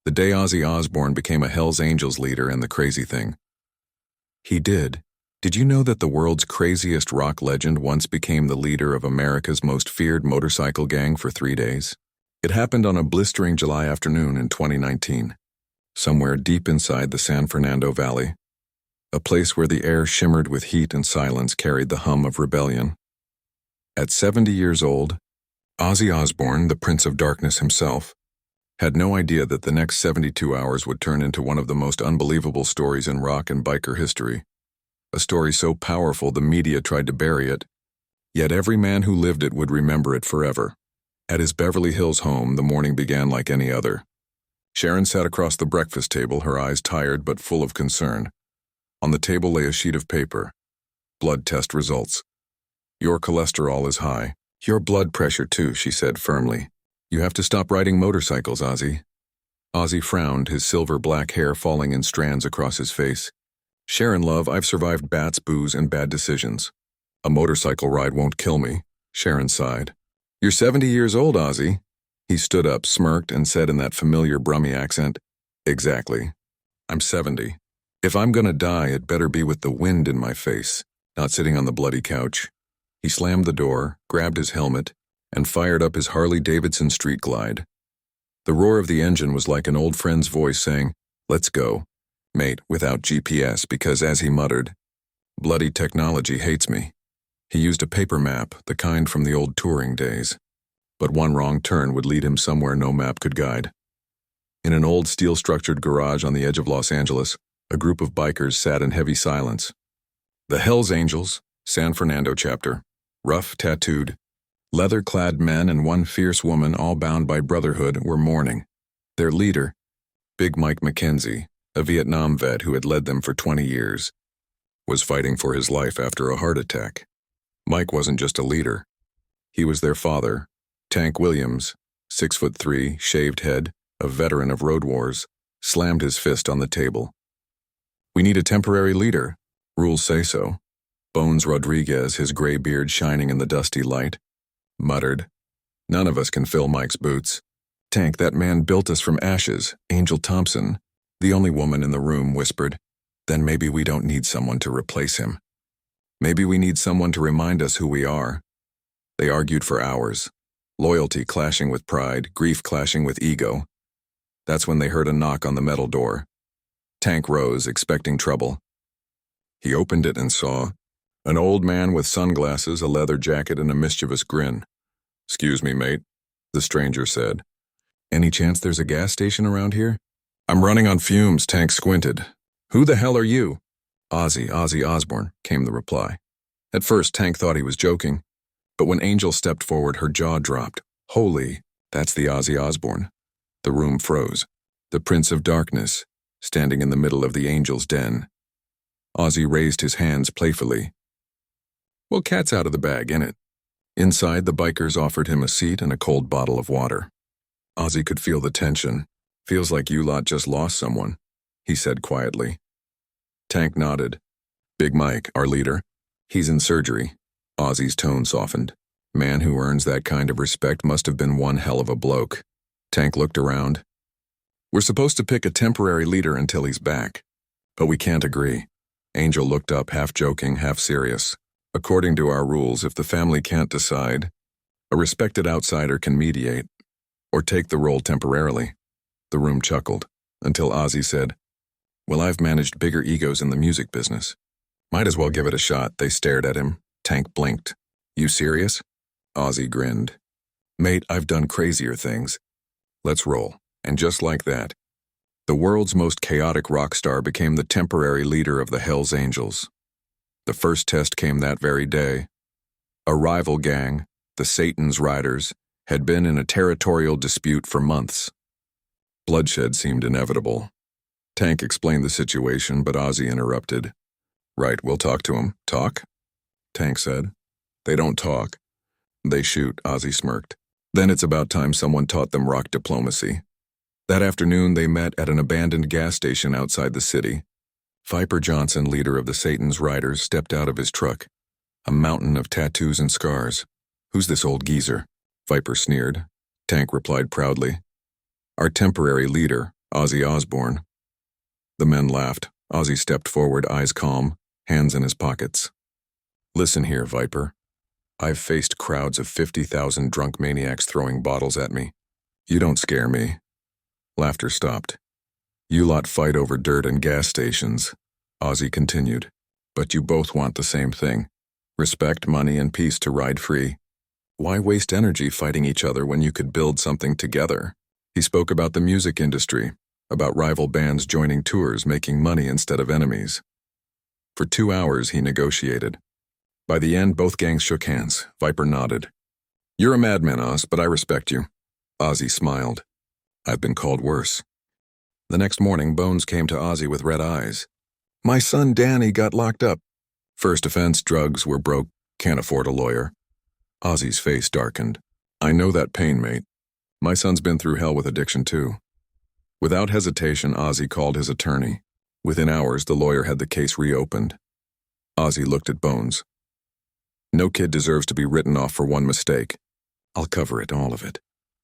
The day Ozzy Osbourne became a Hells Angels leader. And the crazy thing, he did. Did you know that the world's craziest rock legend once became the leader of America's most feared motorcycle gang for 3 days? It happened on a blistering July afternoon in 2019, somewhere deep inside the San Fernando Valley, a place where the air shimmered with heat and silence carried the hum of rebellion. At 70 years old, Ozzy Osbourne, the Prince of Darkness himself, had no idea that the next 72 hours would turn into one of the most unbelievable stories in rock and biker history. A story so powerful the media tried to bury it, yet every man who lived it would remember it forever. At his Beverly Hills home, the morning began like any other. Sharon sat across the breakfast table, her eyes tired but full of concern. On the table lay a sheet of paper. Blood test results. "Your cholesterol is high. Your blood pressure too," she said firmly. "You have to stop riding motorcycles, Ozzy." Ozzy frowned, his silver-black hair falling in strands across his face. "Sharon, love, I've survived bats, booze, and bad decisions. A motorcycle ride won't kill me," Sharon sighed. "You're 70 years old, Ozzy." He stood up, smirked, and said in that familiar Brummy accent, "Exactly. I'm 70. If I'm gonna die, it better be with the wind in my face, not sitting on the bloody couch." He slammed the door, grabbed his helmet, and fired up his Harley-Davidson Street Glide. The roar of the engine was like an old friend's voice saying, "Let's go, mate," without GPS, because, as he muttered, "Bloody technology hates me." He used a paper map, the kind from the old touring days. But one wrong turn would lead him somewhere no map could guide. In an old steel-structured garage on the edge of Los Angeles, a group of bikers sat in heavy silence. The Hells Angels, San Fernando chapter, rough, tattooed, leather-clad men and one fierce woman, all bound by brotherhood, were mourning. Their leader, Big Mike McKenzie, a Vietnam vet who had led them for 20 years, was fighting for his life after a heart attack. Mike wasn't just a leader. He was their father, Tank Williams, 6'3", shaved head, a veteran of road wars, slammed his fist on the table. "We need a temporary leader. Rules say so." Bones Rodriguez, his gray beard shining in the dusty light, muttered, "None of us can fill Mike's boots." "Tank, that man built us from ashes, Angel Thompson," the only woman in the room whispered. "Then maybe we don't need someone to replace him. Maybe we need someone to remind us who we are." They argued for hours, loyalty clashing with pride, grief clashing with ego. That's when they heard a knock on the metal door. Tank rose, expecting trouble. He opened it and saw an old man with sunglasses, a leather jacket, and a mischievous grin. "Excuse me, mate," the stranger said. "Any chance there's a gas station around here?" "I'm running on fumes," Tank squinted. "Who the hell are you?" Ozzy Osbourne," came the reply. At first, Tank thought he was joking, but when Angel stepped forward, her jaw dropped. "Holy, that's the Ozzy Osbourne." The room froze. The Prince of Darkness, standing in the middle of the Angel's den. Ozzy raised his hands playfully. "Well, cat's out of the bag, innit?" Inside, the bikers offered him a seat and a cold bottle of water. Ozzy could feel the tension. "Feels like you lot just lost someone," he said quietly. Tank nodded. "Big Mike, our leader, he's in surgery." Ozzy's tone softened. Man who earns that kind of respect must have been one hell of a bloke. Tank looked around. "We're supposed to pick a temporary leader until he's back, but we can't agree." Angel looked up, half joking, half serious. "According to our rules, if the family can't decide, a respected outsider can mediate, or take the role temporarily." The room chuckled, until Ozzy said, "Well, I've managed bigger egos in the music business. Might as well give it a shot." They stared at him. Tank blinked. "You serious?" Ozzy grinned. "Mate, I've done crazier things. Let's roll." And just like that, the world's most chaotic rock star became the temporary leader of the Hells Angels. The first test came that very day. A rival gang, the Satan's Riders, had been in a territorial dispute for months. Bloodshed seemed inevitable. Tank explained the situation, but Ozzy interrupted. "Right, we'll talk to him." "Talk?" Tank said. "They don't talk. They shoot," Ozzy smirked. "Then it's about time someone taught them rock diplomacy." That afternoon, they met at an abandoned gas station outside the city. Viper Johnson, leader of the Satan's Riders, stepped out of his truck, a mountain of tattoos and scars. "Who's this old geezer?" Viper sneered. Tank replied proudly. "Our temporary leader, Ozzy Osbourne. The men laughed. Ozzy stepped forward, eyes calm, hands in his pockets. Listen here, Viper. I've faced crowds of 50,000 drunk maniacs throwing bottles at me. You don't scare me. Laughter stopped. You lot fight over dirt and gas stations, Ozzy continued. But you both want the same thing. Respect, money, and peace to ride free. Why waste energy fighting each other when you could build something together? He spoke about the music industry, about rival bands joining tours, making money instead of enemies. For 2 hours, he negotiated. By the end, both gangs shook hands. Viper nodded. You're a madman, Oz, but I respect you. Ozzy smiled. I've been called worse. The next morning, Bones came to Ozzy with red eyes. My son Danny got locked up. First offense, drugs, we're broke, can't afford a lawyer. Ozzy's face darkened. I know that pain, mate. My son's been through hell with addiction too. Without hesitation, Ozzy called his attorney. Within hours, the lawyer had the case reopened. Ozzy looked at Bones. No kid deserves to be written off for one mistake. I'll cover it, all of it.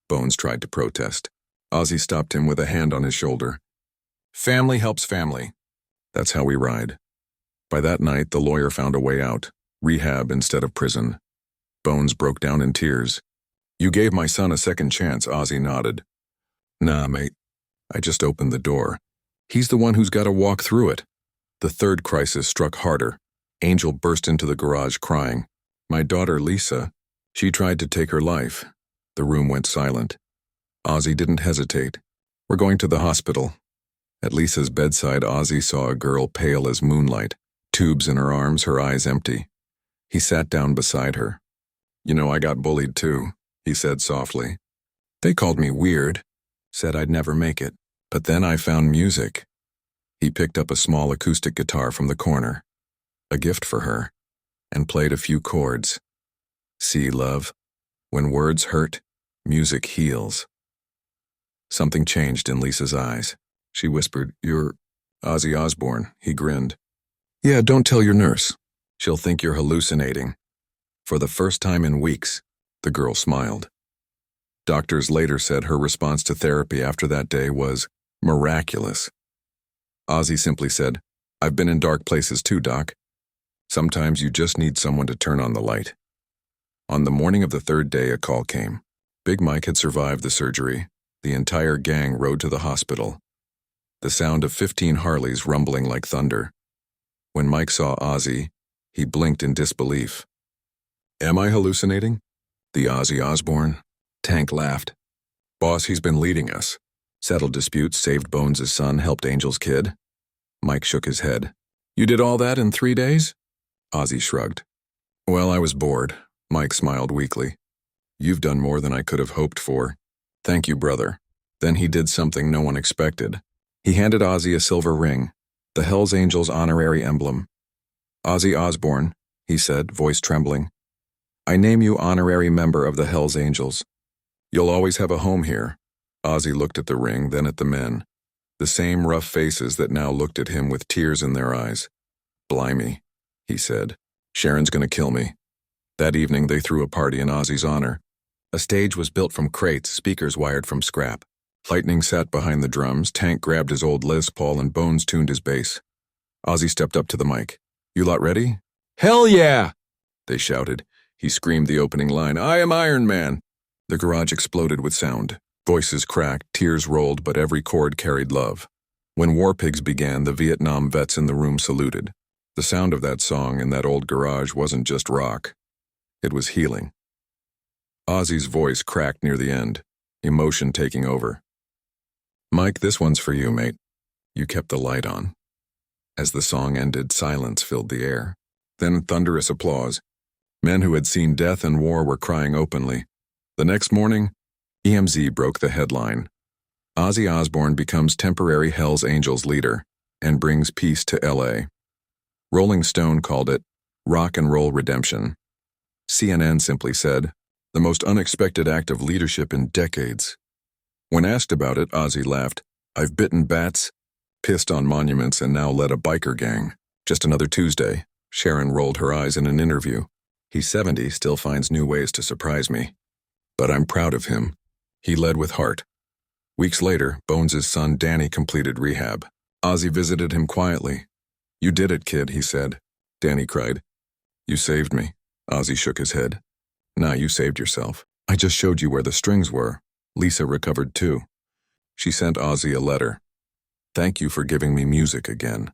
Bones tried to protest. Ozzy stopped him with a hand on his shoulder. Family helps family. That's how we ride. By that night, the lawyer found a way out. Rehab instead of prison. Bones broke down in tears. You gave my son a second chance, Ozzy nodded. Nah, mate. I just opened the door. He's the one who's got to walk through it. The third crisis struck harder. Angel burst into the garage crying. My daughter, Lisa, she tried to take her life. The room went silent. Ozzy didn't hesitate. We're going to the hospital. At Lisa's bedside, Ozzy saw a girl pale as moonlight, tubes in her arms, her eyes empty. He sat down beside her. You know, I got bullied too, he said softly. They called me weird, said I'd never make it, but then I found music. He picked up a small acoustic guitar from the corner, a gift for her, and played a few chords. See, love, when words hurt, music heals. Something changed in Lisa's eyes. She whispered, You're Ozzy Osbourne. He grinned. Yeah, don't tell your nurse. She'll think you're hallucinating. For the first time in weeks, the girl smiled. Doctors later said her response to therapy after that day was miraculous. Ozzy simply said, I've been in dark places too, Doc. Sometimes you just need someone to turn on the light. On the morning of the third day, a call came. Big Mike had survived the surgery. The entire gang rode to the hospital. The sound of 15 Harleys rumbling like thunder. When Mike saw Ozzy, he blinked in disbelief. Am I hallucinating? The Ozzy Osbourne? Tank laughed. Boss, he's been leading us. Settled disputes, saved Bones' son, helped Angel's kid. Mike shook his head. You did all that in 3 days? Ozzy shrugged. Well, I was bored. Mike smiled weakly. You've done more than I could have hoped for. Thank you, brother. Then he did something no one expected. He handed Ozzy a silver ring, the Hells Angels honorary emblem. Ozzy Osbourne, he said, voice trembling. I name you honorary member of the Hells Angels. You'll always have a home here. Ozzy looked at the ring, then at the men. The same rough faces that now looked at him with tears in their eyes. Blimey, he said. Sharon's gonna kill me. That evening they threw a party in Ozzy's honor. A stage was built from crates, speakers wired from scrap. Lightning sat behind the drums, Tank grabbed his old Les Paul, and Bones tuned his bass. Ozzy stepped up to the mic. You lot ready? Hell yeah! They shouted. He screamed the opening line, I am Iron Man! The garage exploded with sound. Voices cracked, tears rolled, but every chord carried love. When War Pigs began, the Vietnam vets in the room saluted. The sound of that song in that old garage wasn't just rock. It was healing. Ozzy's voice cracked near the end, emotion taking over. Mike, this one's for you, mate. You kept the light on. As the song ended, silence filled the air. Then thunderous applause. Men who had seen death and war were crying openly. The next morning, EMZ broke the headline. Ozzy Osbourne becomes temporary Hells Angels leader and brings peace to L.A. Rolling Stone called it rock and roll redemption. CNN simply said, the most unexpected act of leadership in decades. When asked about it, Ozzy laughed. I've bitten bats, pissed on monuments, and now led a biker gang. Just another Tuesday. Sharon rolled her eyes in an interview. He's 70, still finds new ways to surprise me. But I'm proud of him. He led with heart. Weeks later, Bones' son Danny completed rehab. Ozzy visited him quietly. "You did it, kid," he said. Danny cried. "You saved me." Ozzy shook his head. "Nah, you saved yourself. I just showed you where the strings were." Lisa recovered too. She sent Ozzy a letter. "Thank you for giving me music again.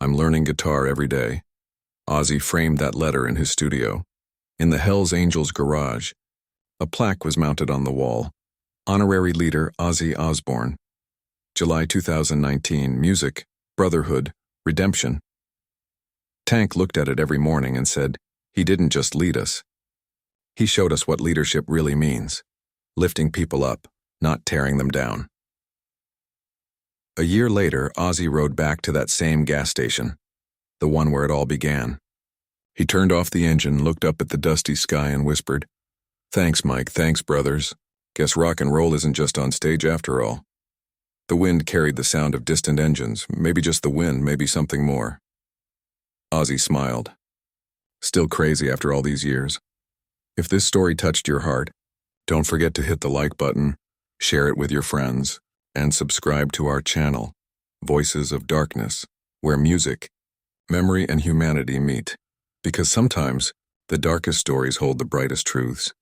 I'm learning guitar every day." Ozzy framed that letter in his studio. In the Hells Angels garage, a plaque was mounted on the wall. Honorary leader Ozzy Osbourne. July 2019, music, brotherhood, redemption. Tank looked at it every morning and said, "He didn't just lead us. He showed us what leadership really means. Lifting people up, not tearing them down." A year later, Ozzy rode back to that same gas station, the one where it all began. He turned off the engine, looked up at the dusty sky and whispered, "Thanks, Mike, thanks, brothers. Guess rock and roll isn't just on stage after all." The wind carried the sound of distant engines, maybe just the wind, maybe something more. Ozzy smiled. Still crazy after all these years. If this story touched your heart, don't forget to hit the like button, share it with your friends, and subscribe to our channel, Voices of Darkness, where music, memory, and humanity meet. Because sometimes, the darkest stories hold the brightest truths.